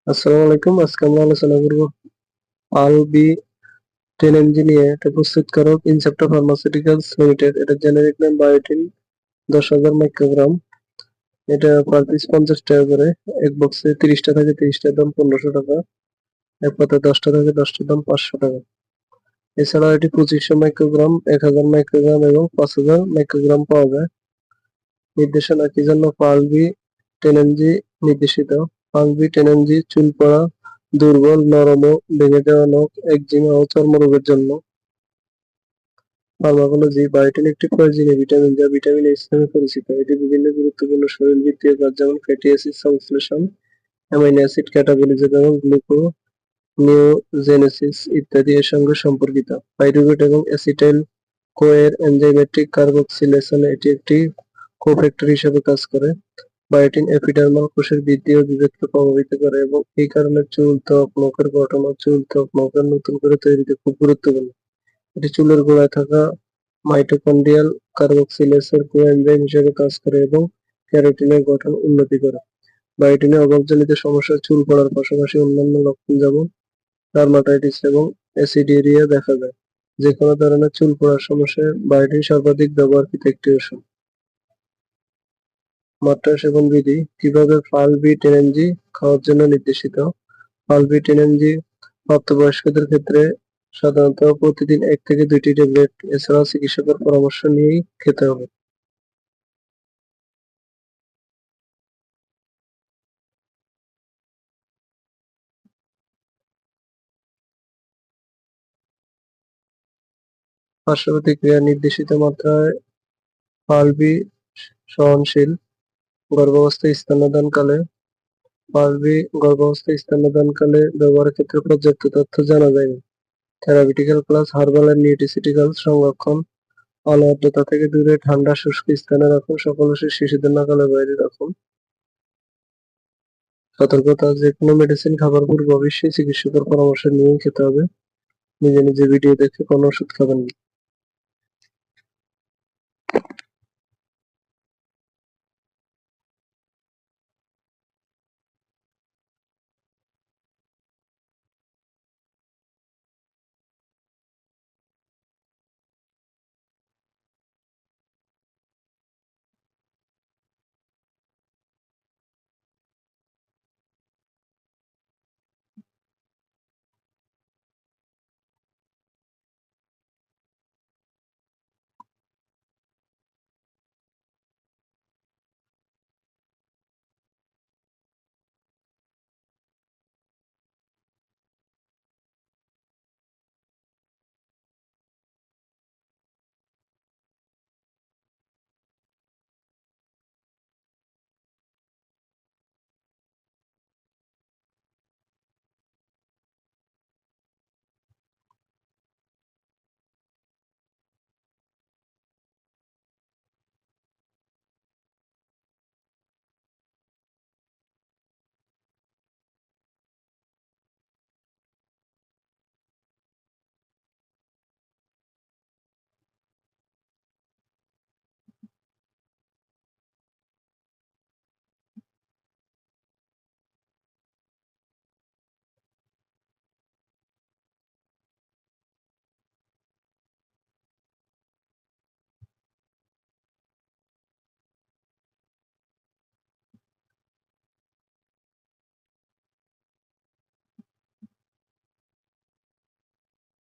আসসালামু আলাইকুম। আজকে আমরা আলোচনা করব পাল বি 10 এমজি নিয়ে। এটা প্রস্তুতকারক ইনসেপ্টা ফার্মাসিউটিক্যালস লিমিটেড। এটা জেনেরিক নাম বায়োটিন 10,000 মাইক্রোগ্রাম। এটা পার পিস 50 টাকা করে। এক বক্সে 30টা থাকে, 30টার দাম 1500 টাকা। এক পাতায় 10টা থাকে, 10টার দাম 500 টাকা। এছাড়াও এটি 2500 মাইক্রোগ্রাম, 1000 মাইক্রোগ্রাম এবং 5000 মাইক্রোগ্রাম পাওয়া যায়। নির্দেশনা কি জন্য পাল বি 10 এমজি নির্দেশিত? পাল বি 10 এমজি চুল পড়া, দুর্বল, নরম ও ভেঙে যাওয়া নখ, একজিমা ও চর্মরোগের জন্য। ফার্মাকোলজি। বায়োটিন একটি প্রয়োজনীয় ভিটামিন যা ভিটামিন এইচ নামে পরিচিত। এটি বিভিন্ন গুরুত্বপূর্ণ শরীরবৃত্তীয় কাজ যেমন ফ্যাটি অ্যাসিড সংশ্লেষণ, অ্যামাইনো অ্যাসিড ক্যাটাবলিজম এবং গ্লুকোনিওজেনেসিস ইত্যাদি এর সঙ্গে সম্পর্কিত। পাইরুভেট এবং অ্যাসিটাইল কোয়ের এনজাইমেটিক কার্বক্সিলেশনে এটি একটি কোফ্যাক্টর হিসেবে কাজ করে। বায়োটিন এপিডার্মাল কোষের বৃদ্ধি ও বিভেদকে প্রভাবিত করে এবং এই কারণে চুল, ত্বক, নখের গঠন ও চুল, ত্বক, নখের নতুন করে তৈরিতে খুব গুরুত্বপূর্ণ। এটি চুলের গোড়ায় থাকা মাইটোকন্ড্রিয়াল কার্বক্সিলেসের কোএনজাইম হিসেবে কাজ করে এবং ক্যারোটিনের গঠন উন্নতি করে। বায়োটিনের অভাবজনিত সমস্যায় চুল পড়ার পাশাপাশি অন্যান্য লক্ষণ যেমন ডার্মাটাইটিস এবং অ্যাসিডেরিয়া দেখা যায়। যে কোনো ধরনের চুল পড়ার সমস্যায় বায়োটিন সর্বাধিক ব্যবহৃত একটি ওষুধ। মাত্রা সেবন বিধি। কিভাবে পাল বি 10 এমজি খাওয়ার জন্য নির্দেশিত? পাল বি 10 এমজি প্রাপ্তবয়স্কদের ক্ষেত্রে সাধারণত প্রতিদিন 1 থেকে 2টি ট্যাবলেট, এছাড়াও চিকিৎসকের পরামর্শ নিয়েই খেতে হবে। পার্শ্ব প্রতিক্রিয়া। নির্দেশিত মাত্রায় পাল বি সহনশীল। গর্ভাবস্থায় স্তন্যদানকালে পাল বি গর্ভাবস্থায় স্তন্যদানকালে ব্যবহারের ক্ষেত্রে পর্যাপ্ত তথ্য জানা যায়নি। থেরাপিউটিক্যাল ক্লাস। হার্বাল এন্ড নিউট্রিসিউটিক্যালস সংরক্ষণ। আলো আর্দ্রতা থেকে দূরে, ঠান্ডা শুষ্ক স্থানে রাখুন। সকল ওষুধ শিশুদের নাগালের বাইরে রাখুন। সতর্কতা। যেকোনো মেডিসিন খাবার পূর্বে অবশ্যই চিকিৎসকের পরামর্শ নিয়েই খেতে হবে। নিজে নিজে ভিডিও দেখে কোনো ওষুধ খাবেন না।